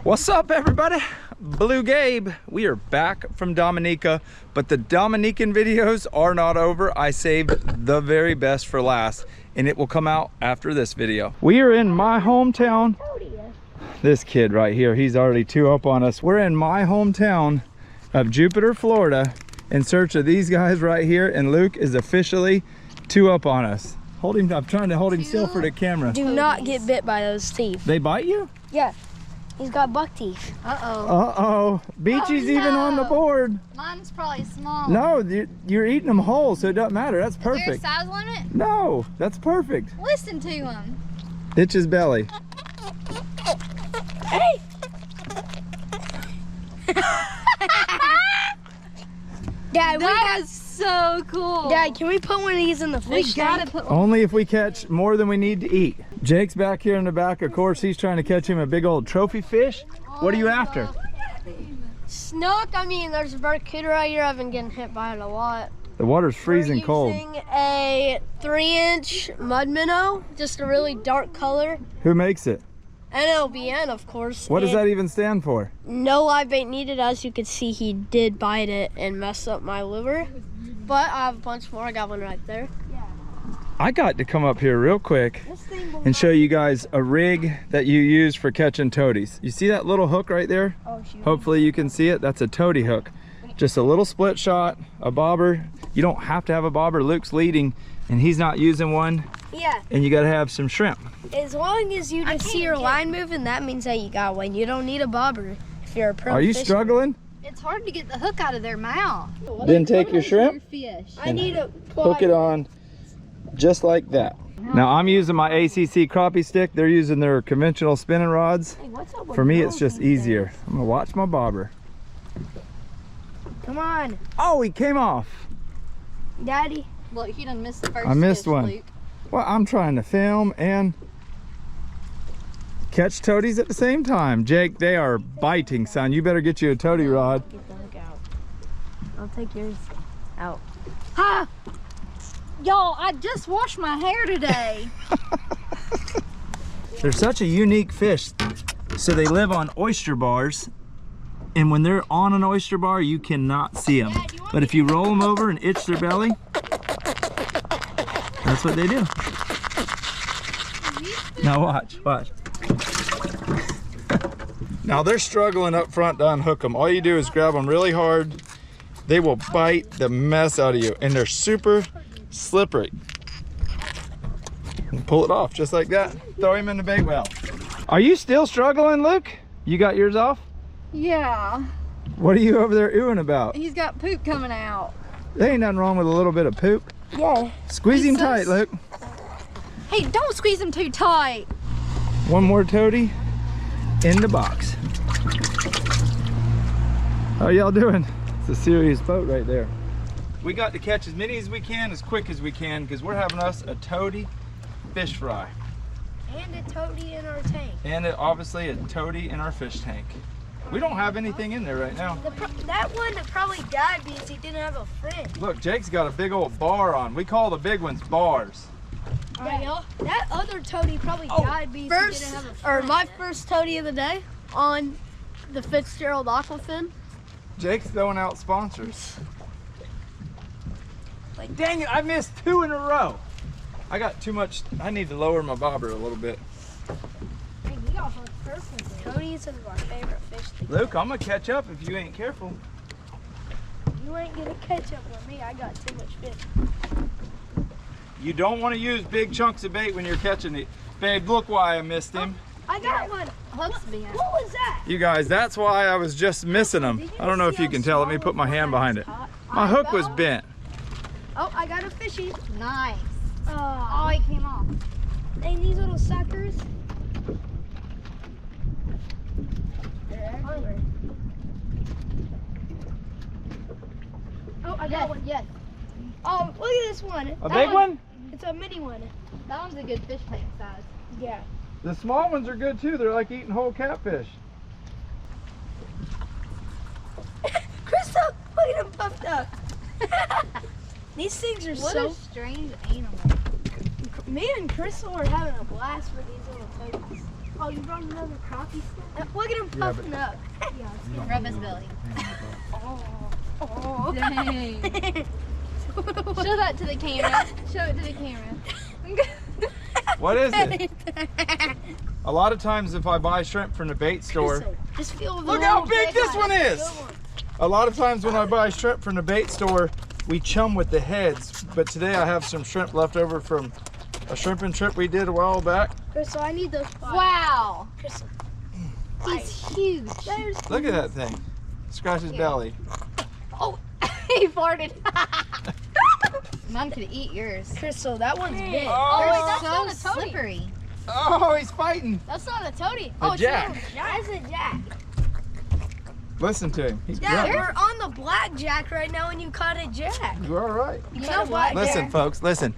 What's up, everybody? BlueGabe. We are back from Dominica, but the Dominican videos are not over. I saved the very best for last, and it will come out after this video. We are in my hometown. This kid right here, he's already 2 up on us. We're in my hometown of Jupiter, Florida, in search of these guys right here, and Luke is officially 2 up on us. Hold him, I'm trying to hold him still for the camera. Do not get bit by those teeth. They bite you? Yeah. He's got buck teeth. Uh-oh. Uh-oh. Beachy's even on the board. Mine's probably small. No, you're eating them whole, so it doesn't matter. That's perfect. Is there a size limit? No, that's perfect. Listen to him. Itch his belly. Hey! Dad, That's so cool. Dad, can we put one of these in the fish tank? Put one. Only if we catch more than we need to eat. Jake's back here in the back. Of course, he's trying to catch him a big old trophy fish. What are you after? Snook, I mean, there's a barracuda right here. I've been getting hit by it a lot. The water's freezing cold. We're using a 3-inch mud minnow, just a really dark color. Who makes it? NLBN, of course. What does that even stand for? No live bait needed. As you can see, he did bite it and mess up my lure. But I have a bunch more. I got one right there. I got to come up here real quick and show you guys a rig that you use for catching toadies. You see that little hook right there? Oh, shoot. Hopefully you can see it. That's a toady hook. Just a little split shot, a bobber. You don't have to have a bobber. Luke's leading and he's not using one. Yeah. And you got to have some shrimp. As long as you just see your line moving, that means that you got one. You don't need a bobber if you're a pro Are you fisherman. struggling? It's hard to get the hook out of their mouth. Then take your shrimp, Fish. I need a hook it on just like that. Now I'm using my ACC crappie stick. They're using their conventional spinning rods. Hey, what's up with For me, it's those just things? easier. I'm gonna watch my bobber. Come on, Oh, he came off. Daddy. Look, he done missed the first I missed fish, one. Luke. Well, I'm trying to film and catch toadies at the same time. Jake, they are biting, son. You better get you a toady rod. get the hook out. I'll take yours out. Ha! Y'all, I just washed my hair today. They're such a unique fish. So they live on oyster bars. And when they're on an oyster bar, you cannot see them. But if you roll them over and itch their belly, that's what they do. Now watch. Now they're struggling up front to unhook them. All you do is grab them really hard. They will bite the mess out of you. And they're super slippery. And pull it off just like that. Throw him in the bait well. Are you still struggling, Luke? You got yours off? Yeah. What are you over there oohing about? He's got poop coming out. There ain't nothing wrong with a little bit of poop. Yeah. Squeeze him He's so tight, Luke. Hey, don't squeeze him too tight. One more toady in the box. How y'all doing? It's a serious boat right there. We got to catch as many as we can, as quick as we can, because we're having us a toady fish fry. And a toady in our tank. And obviously a toady in our fish tank. We don't have anything in there right now. That one probably died because he didn't have a friend. Look, Jake's got a big old bar on. We call the big ones bars. That other toady probably died because he didn't have a friend. Or my first toady of the day on the Fitzgerald Aquafin. Jake's throwing out sponsors. Dang it, I missed 2 in a row. I got too much. I need to lower my bobber a little bit. Hey, we got one perfect. Toadies are our favorite fish to Luke, I'm gonna catch up if you ain't careful. You ain't gonna catch up with me. I got too much fish. You don't want to use big chunks of bait when you're catching it. Babe, look why I missed him. I got one. Hook's bent. What was that? You guys, that's why I was just missing them. I don't know if you can tell. Let me put my hand behind it. My hook was bent. Oh, I got a fishy. Nice. Oh, he came off. and these little suckers. Oh, I got one. Yes. Oh, look at this one. A big one? It's a mini one. That one's a good fish tank size. Yeah. The small ones are good too. They're like eating whole catfish. Crystal, look at him puffed up. These things are What so... a strange animal. Me and Crystal are having a blast with these little toads. Oh, you brought another crappie stick? Look at him puffing up. Rub his belly. Oh. Dang. Show that to the camera. Show it to the camera. What is it? A lot of times if I buy shrimp from the bait store, Just feel the look how big this one is. A lot of times when I buy shrimp from the bait store, we chum with the heads. But today I have some shrimp left over from a shrimping trip we did a while back. Crystal, I need those. Wow. Crystal. He's huge. Look at that thing. Scratch his belly. Oh, he farted. Mom could eat yours. Crystal, that one's big. Oh, That's not a so toady. slippery. Oh, he's fighting. That's not a toady. A jack. That's a jack. Listen to him. He's Dad, grunting. we're on the blackjack right now and you caught a jack. You're all right. You know what? Listen, folks, listen.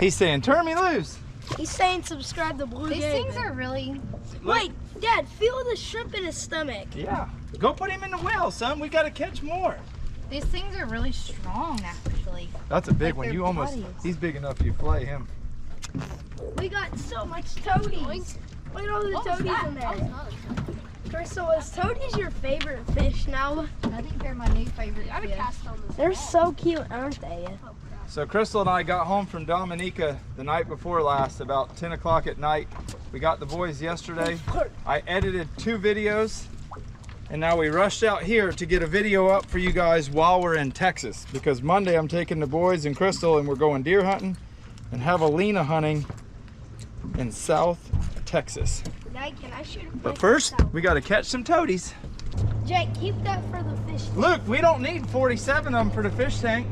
He's saying, turn me loose. He's saying subscribe to BlueGabe. These things are really... Wait, Dad, feel the shrimp in his stomach. Yeah. Go put him in the well, son. We got to catch more. These things are really strong, actually. That's a big Like one. their You almost, bodies. he's big enough you flay him. We got so much toadies. Look at all the toadies in there. Crystal, is toadies your favorite fish now? I think they're my new favorite fish. They're so cute, aren't they? So Crystal and I got home from Dominica the night before last, about 10 o'clock at night. We got the boys yesterday. I edited 2 videos, and now we rushed out here to get a video up for you guys while we're in Texas, because Monday I'm taking the boys and Crystal and we're going deer hunting and javelina hunting in South Texas. Dad, can I shoot a fish? But first, we got to catch some toadies. Jake, keep that for the fish. Look, we don't need 47 of them for the fish tank.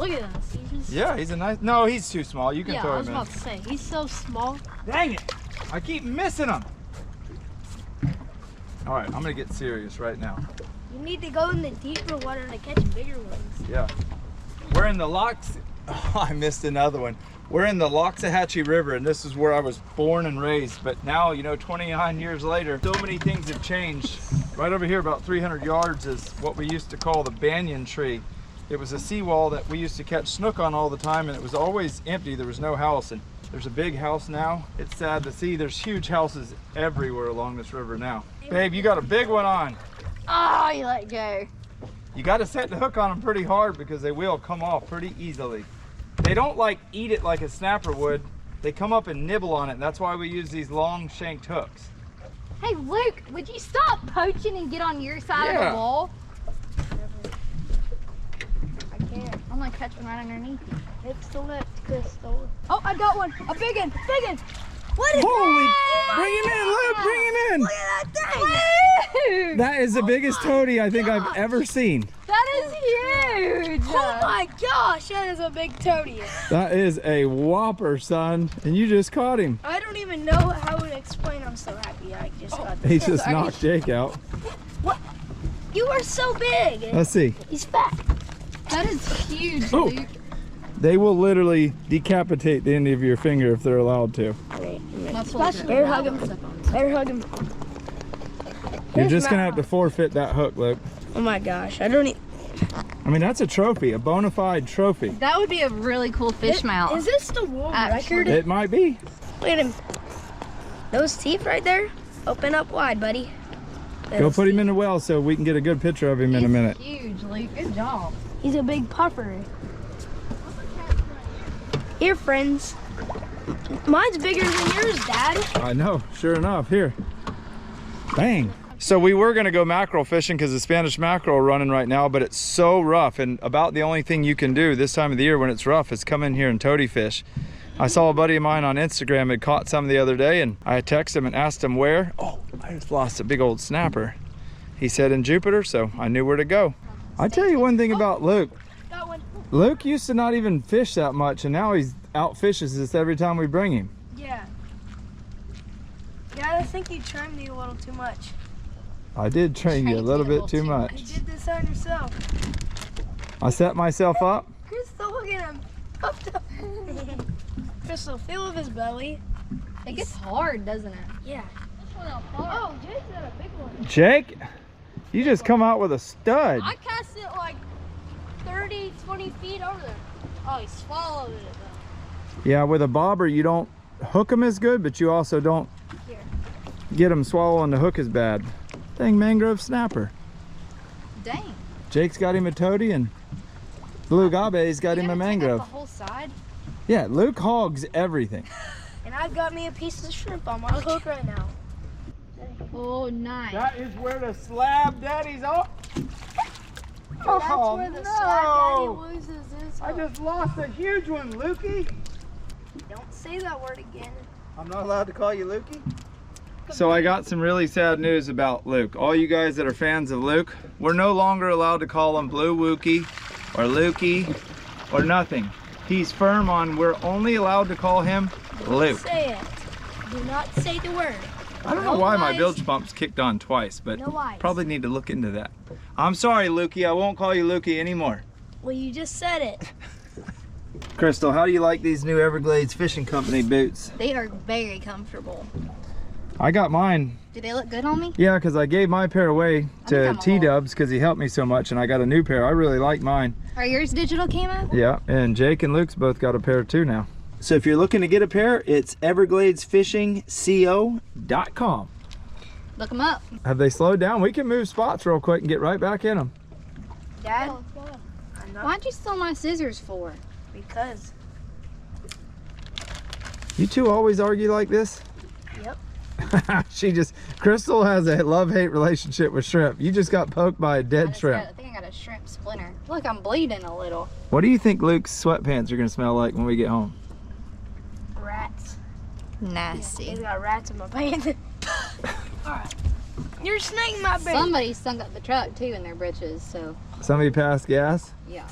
Look at this. Yeah, he's a nice, no, he's too small. You can Yeah, throw I him was in. about to say, he's so small. Dang it, I keep missing them. All right, I'm gonna get serious right now. You need to go in the deeper water to catch bigger ones. Yeah. We're in the Lox, oh, I missed another one. We're in the Loxahatchee River, and this is where I was born and raised. But now, you know, 29 years later, so many things have changed. Right over here, about 300 yards, is what we used to call the banyan tree. It was a seawall that we used to catch snook on all the time, and it was always empty. There was no house, and there's a big house now. It's sad to see. There's huge houses everywhere along this river now. Babe, you got a big one on. Oh, you let go. You got to set the hook on them pretty hard because they will come off pretty easily. They don't like eat it like a snapper would. They come up and nibble on it. And that's why we use these long shanked hooks. Hey, Luke, would you stop poaching and get on your side of Yeah. the wall? I can't. I'm gonna catch one right underneath you. It's the lift, Crystal. Oh, I got one. A big one. Big one. What is Holy, that? bring him in, Luke, bring him in. Look at that thing. Huge. That is the biggest toady I think I've ever seen. That is huge. Oh my gosh, that is a big toady. That is a whopper, son. And you just caught him. I don't even know how to explain. I'm so happy I just got He this. just Sorry. knocked Jake out. What? You are so big. Let's see. He's fat. That is huge, Oh. Luke. They will literally decapitate the end of your finger if they're allowed to. That's what Better hug him. Better hug him. You're just gonna have to forfeit that hook, Luke. Oh my gosh, I don't even. I mean, that's a trophy, a bona fide trophy. That would be a really cool fish mount. Is this the world Actually. record? It might be. Look at him. Those teeth right there. Open up wide, buddy. Go put him in the well so we can get a good picture of him in a minute. Huge, Luke. Good job. He's a big puffer. Here, friends. Mine's bigger than yours, Dad. I know, sure enough. Here. Bang. So we were gonna go mackerel fishing because the Spanish mackerel are running right now, but it's so rough, and about the only thing you can do this time of the year when it's rough is come in here and toady fish. I saw a buddy of mine on Instagram had caught some the other day, and I texted him and asked him where. Oh, I just lost a big old snapper. He said in Jupiter, so I knew where to go. I tell you one thing about Luke. Got one. Luke used to not even fish that much, and now he's out fishes us every time we bring him. Yeah. Dad, I think you trimmed me a little too much. I did train you a little bit too You much. did this on yourself. I set myself up. Crystal, look at him. Puffed up. Crystal, feel of his belly. It gets hard, doesn't it? Yeah. This one out far. Oh, Jake's got a big one. Jake, you just come out with a stud. I cast it like 30, 20 feet over there. Oh, he swallowed it though. Yeah, with a bobber, you don't hook them as good, but you also don't get them swallowing the hook as bad. Dang, mangrove snapper. Dang. Jake's got him a toady and BlueGabe's got him a mangrove. The whole side? Yeah, Luke hogs everything. And I've got me a piece of shrimp on my hook right now. Oh, nice. That is where the slab daddy's off. That's where the slab daddy loses his hook. I just lost a huge one, Lukey. Don't say that word again. I'm not allowed to call you Lukey? So I got some really sad news about Luke. All you guys that are fans of Luke, we're no longer allowed to call him Blue Wookie or Lukey or nothing. He's firm on we're only allowed to call him Luke. Don't say it. Do not say the word. I don't know why my bilge pump's kicked on twice, but probably need to look into that. I'm sorry, Lukey. I won't call you Lukey anymore. Well, you just said it. Crystal, how do you like these new Everglades Fishing Company boots? They are very comfortable. I got mine. Do they look good on me? Yeah, because I gave my pair away to T-Dubs because he helped me so much, and I got a new pair. I really like mine. Are yours digital camo? Yeah, and Jake and Luke's both got a pair too now. So if you're looking to get a pair, it's evergladesfishingco.com. Look them up. Have they slowed down? We can move spots real quick and get right back in them. Dad, Why'd you steal my scissors for? because. You two always argue like this? Yep. Crystal has a love-hate relationship with shrimp. You just got poked by a dead shrimp. I think I got a shrimp splinter. Look, I'm bleeding a little. What do you think Luke's sweatpants are gonna smell like when we get home? Rats. Nasty. He's got rats in my pants. Alright. You're snaking my baby. Somebody stunk up the truck too in their britches, so. Somebody passed gas? Yeah.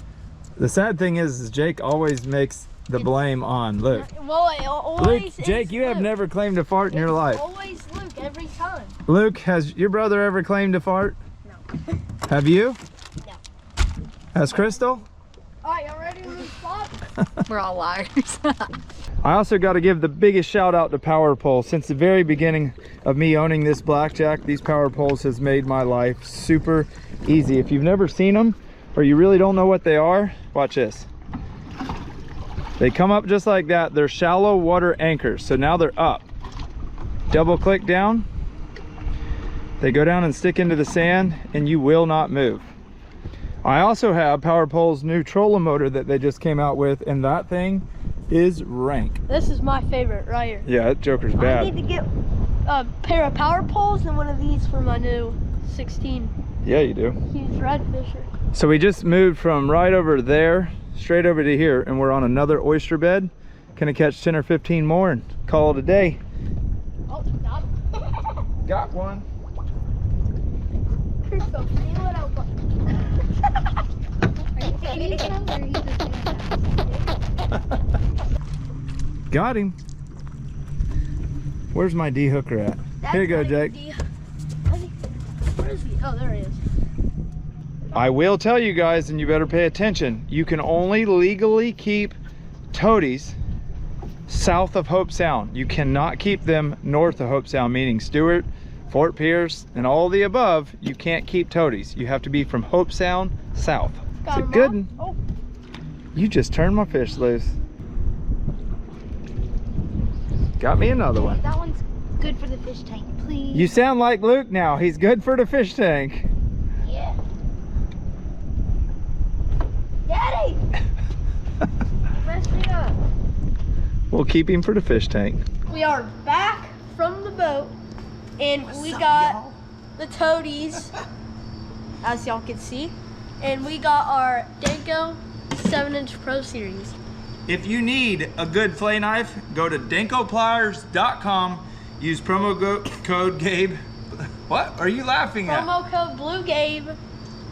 The sad thing is Jake always makes the blame on Luke. Well, it always Luke, Jake, you have never claimed to fart in your life. Always Luke, every time. Luke, has your brother ever claimed to fart? No. Have you? No. Has Crystal? Alright, y'all ready to move spot? We're all liars. I also got to give the biggest shout out to Power Pole. Since the very beginning of me owning this blackjack, these Power Poles has made my life super easy. If you've never seen them or you really don't know what they are, watch this. They come up just like that. They're shallow water anchors. So now they're up. Double click down. They go down and stick into the sand and you will not move. I also have Power Pole's new trolling motor that they just came out with, and that thing is rank. This is my favorite right here. Yeah, that joker's bad. I need to get a pair of Power Poles and one of these for my new 16 Yeah, you do. huge redfisher. So we just moved from right over there straight over to here, and we're on another oyster bed. Gonna catch 10 or 15 more and call it a day. Oh, got him. Got one. Crystal, feel it out. Are you feeding him or are you just doing that? Got him. Where's my D hooker at? Here you go, Jake. Where is he? Oh, there he is. I will tell you guys, and you better pay attention, you can only legally keep toadies south of Hope Sound. You cannot keep them north of Hope Sound, meaning Stewart, Fort Pierce, and all the above. You can't keep toadies. You have to be from Hope Sound south. It's a good one. Oh. You just turned my fish loose. Got me another one. That one's good for the fish tank, please. You sound like Luke now. He's good for the fish tank. Yeah. Daddy! Messed me up. We'll keep him for the fish tank. We are back from the boat, and we got the toadies, as y'all can see, and we got our Danko 7-inch Pro Series. If you need a good flay knife, go to dankopliers.com. Use promo code Gabe. What are you laughing at? Promo code BlueGabe.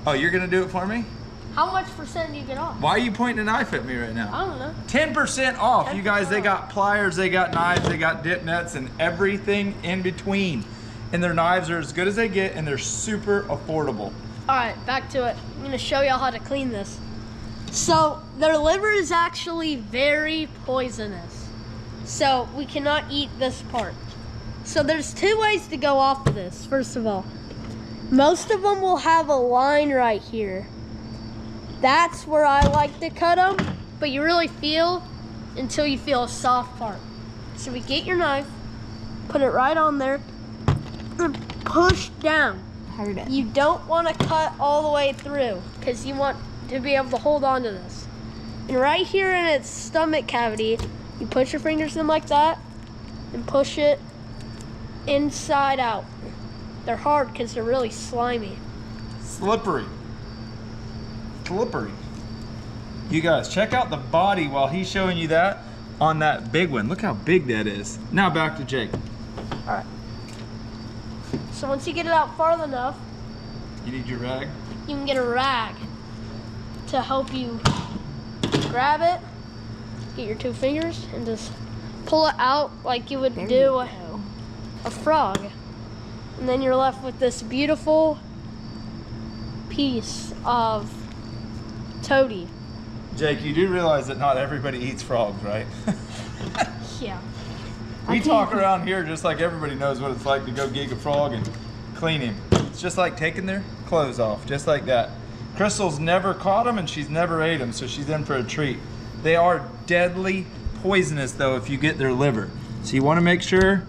Oh, you're gonna do it for me? How much percent do you get off? Why are you pointing a knife at me right now? I don't know. 10% off. You guys, 10% they got pliers, they got knives, they got dip nets, and everything in between. And their knives are as good as they get, and they're super affordable. All right, back to it. I'm gonna show y'all how to clean this. So their liver is actually very poisonous. So we cannot eat this part. So there's two ways to go off of this, first of all. Most of them will have a line right here. That's where I like to cut them, but you really feel until you feel a soft part. So we get your knife, put it right on there, and push down. Heard it. You don't want to cut all the way through because you want to be able to hold on to this. And right here in its stomach cavity, you put your fingers in like that and push it inside out. They're hard because they're really slimy. Slippery. Slippery. You guys, check out the body while he's showing you that on that big one. Look how big that is. Now back to Jake. All right. So once you get it out far enough, You need your rag? you can get a rag to help you grab it, get your 2 fingers, and just pull it out like you would There you do go. a frog. And then you're left with this beautiful piece of toady. Jake, you do realize that not everybody eats frogs, right? Yeah. We talk around here just like everybody knows what it's like to go gig a frog and clean him. It's just like taking their clothes off, just like that. Crystal's never caught them and she's never ate them, so she's in for a treat. They are deadly poisonous though if you get their liver. So you want to make sure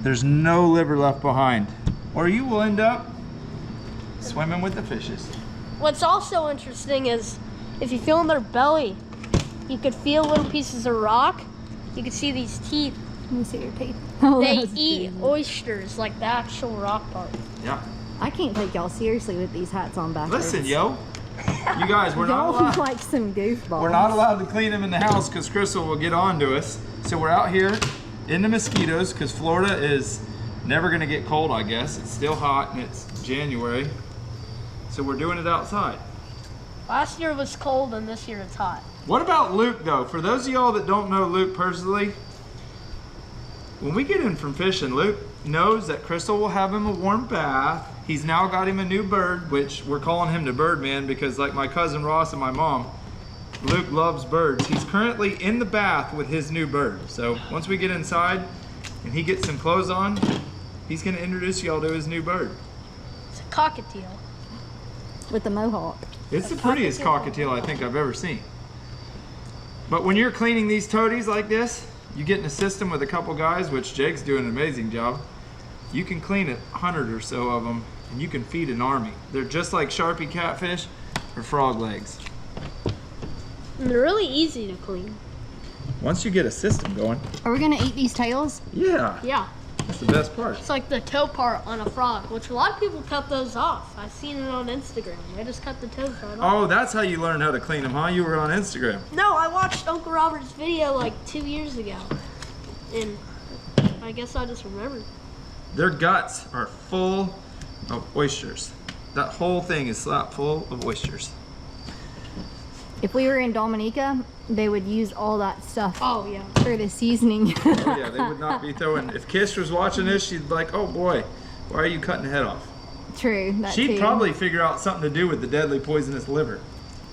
there's no liver left behind, or you will end up swimming with the fishes. What's also interesting is if you feel in their belly, you could feel little pieces of rock. You can see these teeth. Let me see your teeth. Oh, They that's eat big. oysters like the actual rock part. Yeah. I can't take y'all seriously with these hats on backwards. Listen, yo. You guys, we're not Y'all allowed. look like some goofballs. We're not allowed to clean them in the house because Crystal will get on to us. So we're out here in the mosquitoes because Florida is never going to get cold, I guess. It's still hot and it's January. So we're doing it outside. Last year was cold and this year it's hot. What about Luke though? For those of y'all that don't know Luke personally, when we get in from fishing, Luke knows that Crystal will have him a warm bath. He's now got him a new bird, which we're calling him the Birdman because like my cousin Ross and my mom, Luke loves birds. He's currently in the bath with his new bird. So once we get inside and he gets some clothes on, he's gonna introduce y'all to his new bird. It's a cockatiel. With the mohawk. It's the prettiest cockatiel I think I've ever seen. But when you're cleaning these toadies like this, you get in a system with a couple guys, which Jake's doing an amazing job. You can clean 100 or so of them and you can feed an army. They're just like Sharpie catfish or frog legs. And they're really easy to clean. Once you get a system going, Are we gonna eat these tails? yeah, Yeah. that's the best part. It's like the toe part on a frog, which a lot of people cut those off. I've seen it on Instagram. They just cut the toes right off. Oh, that's how you learned how to clean them, huh? You were on Instagram. No, I watched Uncle Robert's video like 2 years ago. And I guess I just remembered. Their guts are full of oysters. That whole thing is slap full of oysters. If we were in Dominica, they would use all that stuff Oh, yeah. for the seasoning. Oh yeah, they would not be throwing. If Kish was watching this, she'd be like, oh boy, why are you cutting the head off? True, that She'd too. probably figure out something to do with the deadly poisonous liver.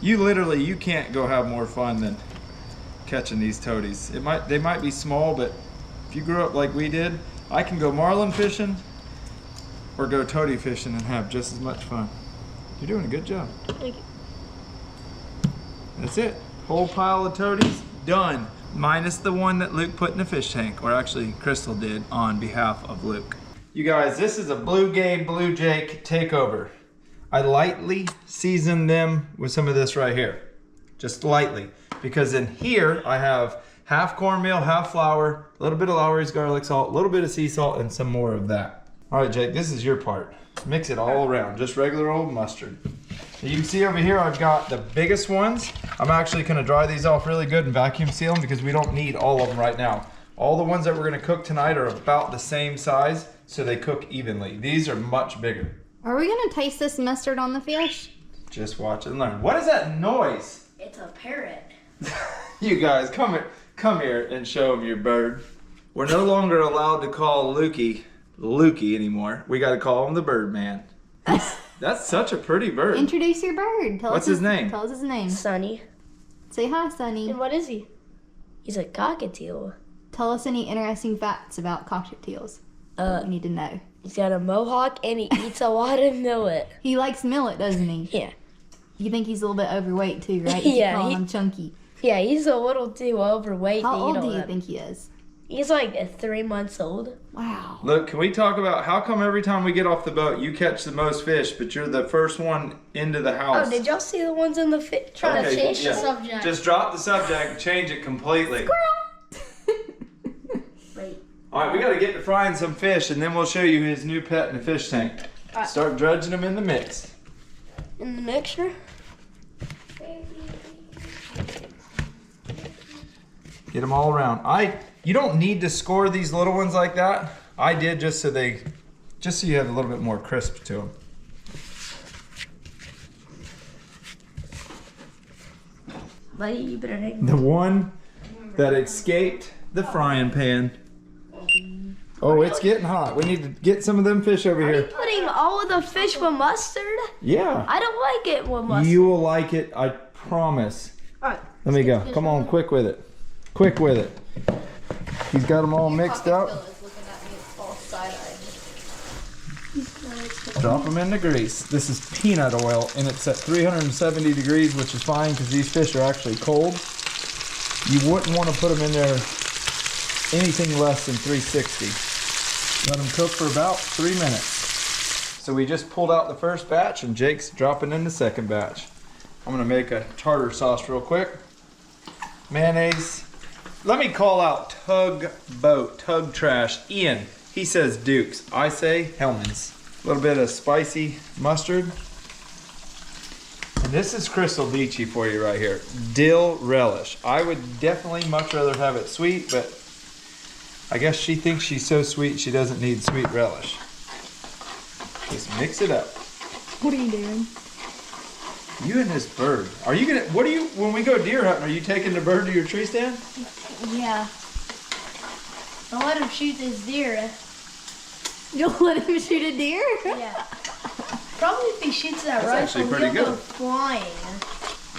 You can't go have more fun than catching these toadies. They might be small, but if you grew up like we did, I can go marlin fishing or go toady fishing and have just as much fun. You're doing a good job. Thank you. That's it. Whole pile of toadies, done. Minus the one that Luke put in the fish tank, or actually Crystal did on behalf of Luke. You guys, this is a BlueGabe, Blue Jake takeover. I lightly seasoned them with some of this right here. Just lightly. Because in here, I have half cornmeal, half flour, a little bit of Lowry's garlic salt, a little bit of sea salt, and some more of that. All right, Jake, this is your part. Mix it all around, just regular old mustard. So you can see over here, I've got the biggest ones. I'm actually gonna dry these off really good and vacuum seal them because we don't need all of them right now. All the ones that we're gonna cook tonight are about the same size, so they cook evenly. These are much bigger. Are we gonna taste this mustard on the fish? Just watch and learn. What is that noise? It's a parrot. You guys, come here and show them your bird. We're no longer allowed to call Lukey anymore. We gotta call him the Birdman. That's such a pretty bird. Introduce your bird. What's his name? Tell us his name. Sonny. Say hi, Sonny. And what is he? He's a cockatiel. Tell us any interesting facts about cockatiels. We need to know. He's got a mohawk and he eats a lot of millet. He likes millet, doesn't he? Yeah. You think he's a little bit overweight too, right? Yeah, You call he- him chunky. Yeah, he's a little too overweight How to eat old all do you that. think he is? He's like 3 months old. Wow. Look, can we talk about how come every time we get off the boat you catch the most fish, but you're the first one into the house? Oh, did y'all see the ones in the fish? Trying to change the subject. Just drop the subject, change it completely. Wait. All right, we got to get to frying some fish, and then we'll show you his new pet in the fish tank. Right. Start dredging them in the mix. In the mixture? Get them all around. You don't need to score these little ones like that. I did just so you have a little bit more crisp to them. Buddy, you better hang. The one that escaped the frying pan. Oh, it's getting hot. We need to get some of them fish over Are you here. putting all of the fish with mustard? Yeah. I don't like it with mustard. You will like it, I promise. All right. Let me go. Come on, quick with it. Quick with it. He's got them all mixed up. Drop them in the grease. This is peanut oil, and it's at 370 degrees, which is fine because these fish are actually cold. You wouldn't want to put them in there anything less than 360. Let them cook for about 3 minutes. So we just pulled out the first batch, and Jake's dropping in the second batch. I'm gonna make a tartar sauce real quick. Mayonnaise. Let me call out Tug Trash. Ian, he says Dukes. I say Hellman's. A little bit of spicy mustard. And this is Crystal Beachy for you right here. Dill relish. I would definitely much rather have it sweet, but I guess she thinks she's so sweet she doesn't need sweet relish. Just mix it up. What are you doing? You and this bird. Are you gonna, when we go deer hunting, are you taking the bird to your tree stand? Yeah. Don't let him shoot this deer. You'll let him shoot a deer? Yeah. Probably if he shoots that That's rifle, actually pretty he'll go good. flying.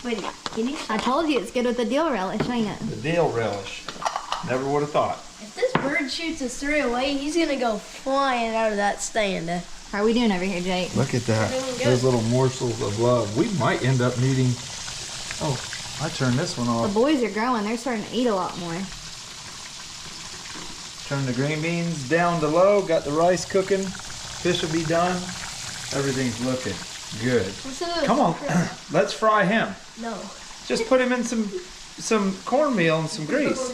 Wait, can you? I told you it's good with the dill relish, ain't it? The dill relish. Never would have thought. If this bird shoots us 3 away, he's gonna go flying out of that stand. How are we doing over here, Jake? Look at that. Doing good. Those little morsels of love. We might end up needing. Oh, I turned this one The off. boys are growing. They're starting to eat a lot more. Turn the green beans down to low. Got the rice cooking. Fish will be done. Everything's looking good. Come on, let's fry him. No. Just put him in some cornmeal and some grease.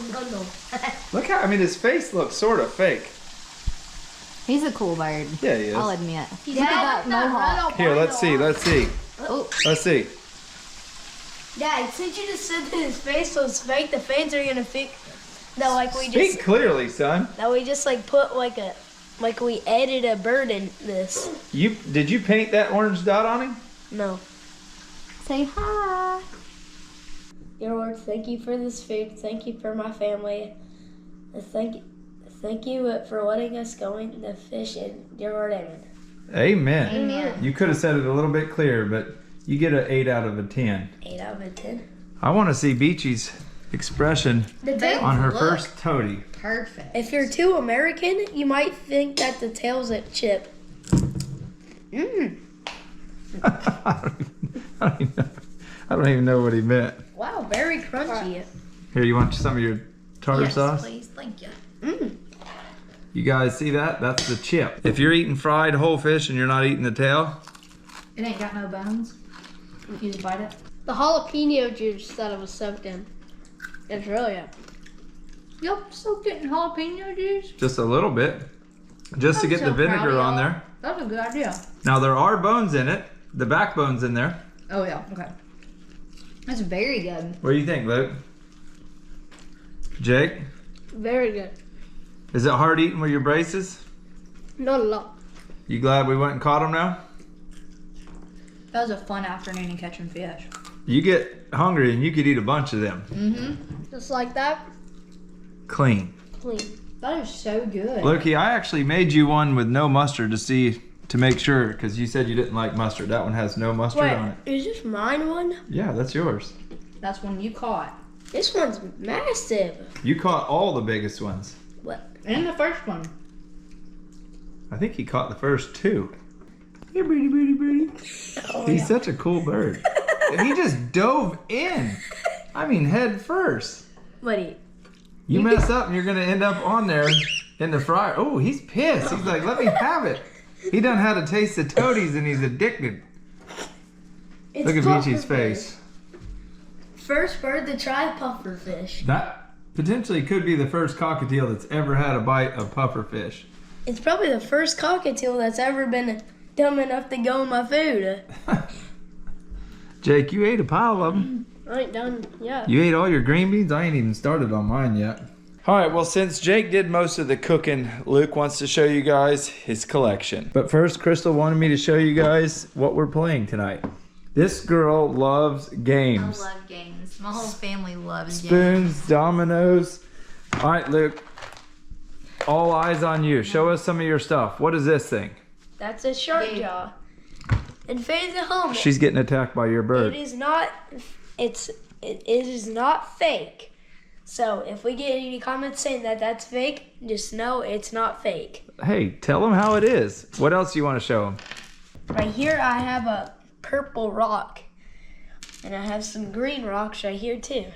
Look how, I mean, his face looks sort of fake. He's a cool bird. Yeah, he is. I'll admit. He's Look got at that mohawk. Here, let's see. Oh, Let's see. Dad, since you just said that his face was fake, the fans are gonna think that like we Speak just clearly, son. that we just like put like we added a bird in this. Did you paint that orange dot on him? No. say hi. Dear Lord, thank you for this food. Thank you for my family. And thank you for letting us go in the fish. And dear Lord, amen. Amen. Amen. You could have said it a little bit clearer, but you get an 8 out of a 10. 8 out of 10. I want to see Beachy's expression on her Look. first toady. Perfect. If you're too American, you might think that the tail's a chip. I don't even know what he meant. Wow, very crunchy. Here, you want some of your tartar Yes, sauce? please. Thank you. You guys see that? That's the chip. If you're eating fried whole fish and you're not eating the tail, It ain't got no bones. You just bite it. The jalapeno juice that it was soaked in. It's really good. Y'all still getting jalapeno juice? just a little bit, just to I'm get so the proud vinegar of on y'all. there. That's a good idea. Now there are bones in it. The backbone's in there. Oh yeah, okay. That's very good. What do you think, Luke? Jake, Very good. is it hard eating with your braces? Not a lot. You glad we went and caught them now? That was a fun afternoon in catching fish. You get hungry and you could eat a bunch of them. Mm-hmm. Just like that. Clean. Clean. That is so good. Loki, I actually made you one with no mustard to make sure, because you said you didn't like mustard. That one has no mustard on it. Is this mine one? Yeah, that's yours. That's one you caught. This one's massive. You caught all the biggest ones. What? And the first one. I think he caught the first 2. Here, birdie, birdie, birdie. Oh, He's such a cool bird. He just dove in. I mean head first. Buddy. You mess up and you're gonna end up on there in the fryer. Oh, he's pissed. He's like, let me have it. He done had a taste of Toadies and he's addicted. Look at Beachy's face. First bird to try pufferfish. That potentially could be the first cockatiel that's ever had a bite of pufferfish. It's probably the first cockatiel that's ever been dumb enough to go in my food. Jake, you ate a pile of them. I ain't done yet. You ate all your green beans? I ain't even started on mine yet. All right, well, since Jake did most of the cooking, Luke wants to show you guys his collection. But first, Crystal wanted me to show you guys what we're playing tonight. This girl loves games. I love games. My whole family loves Spoons, games. dominoes. All right, Luke, all eyes on you. Show us some of your stuff. What is this thing? That's a shark jaw. And fans at home. She's getting attacked by your bird. It is not. It is not fake. So if we get any comments saying that that's fake, just know it's not fake. Hey, tell them how it is. What else do you want to show them? Right here I have a purple rock. And I have some green rocks right here too.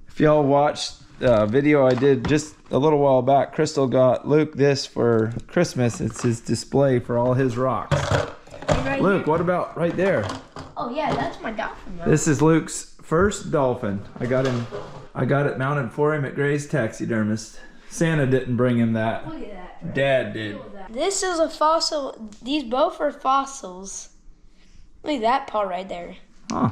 If y'all watched a video I did just a little while back, Crystal got Luke this for Christmas. It's his display for all his rocks. Right Luke, here. what about right there? Oh yeah, that's my dolphin rock. This is Luke's first dolphin. I got it mounted for him at Gray's Taxidermist. Santa didn't bring him that. Look at that. Dad did. This is a fossil. These both are fossils. Look at that paw right there. Huh.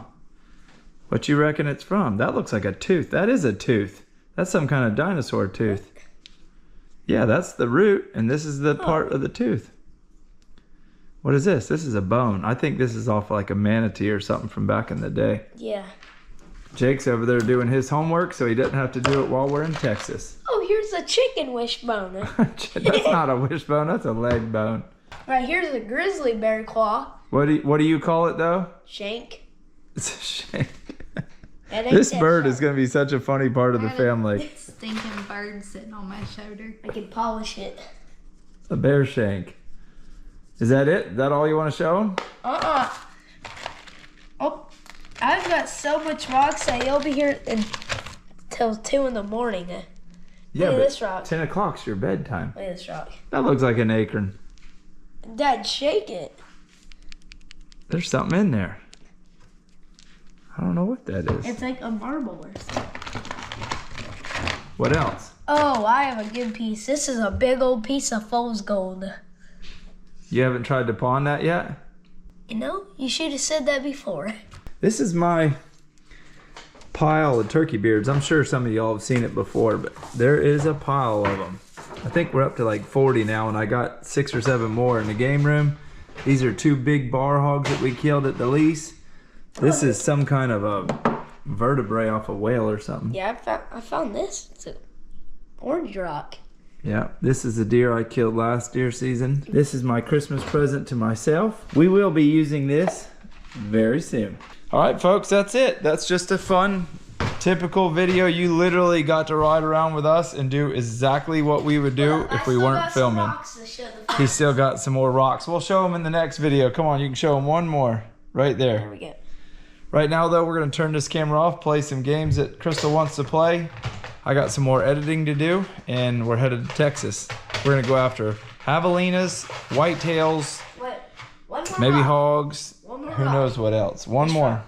What you reckon it's from? That looks like a tooth. That is a tooth. That's some kind of dinosaur tooth. Yeah, that's the root, and this is the part of the tooth. What is this? This is a bone. I think this is off like a manatee or something from back in the day. Yeah. Jake's over there doing his homework, so he doesn't have to do it while we're in Texas. Oh, here's a chicken wishbone. That's not a wishbone. That's a leg bone. Right here's a grizzly bear claw. What do you call it though? Shank. It's a shank. It ain't This that bird sharp. is going to be such a funny part of the family. Stinking bird sitting on my shoulder. I can polish it. A bear shank. Is that it? Is that all you want to show them? Oh, I've got so much rocks that you'll be here until 2 in the morning. Yeah, Look at but this rock. 10 o'clock's your bedtime. Look at this rock. That looks like an acorn. Dad, shake it. There's something in there. I don't know what that is. It's like a marble or something. What else? Oh, I have a good piece. This is a big old piece of fool's gold. You haven't tried to pawn that yet? You know, you should have said that before. This is my pile of turkey beards. I'm sure some of y'all have seen it before, but there is a pile of them. I think we're up to like 40 now, and I got 6 or 7 more in the game room. These are 2 big bar hogs that we killed at the lease. This is some kind of a vertebrae off a whale or something. Yeah, I found this. It's an orange rock. Yeah, this is a deer I killed last deer season. This is my Christmas present to myself. We will be using this very soon. All right, folks, that's it. That's just a fun, typical video. You literally got to ride around with us and do exactly what we would do if we weren't filming. He's still got some more rocks. We'll show them in the next video. Come on, you can show them one more right there. There we go. Right now, though, we're going to turn this camera off, play some games that Crystal wants to play. I got some more editing to do, and we're headed to Texas. We're going to go after javelinas, whitetails, Wait, one more maybe rock. hogs. One more Who rock. knows what else? One more.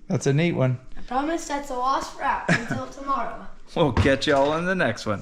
That's a neat one. I promise that's the last route until tomorrow. We'll catch y'all in the next one.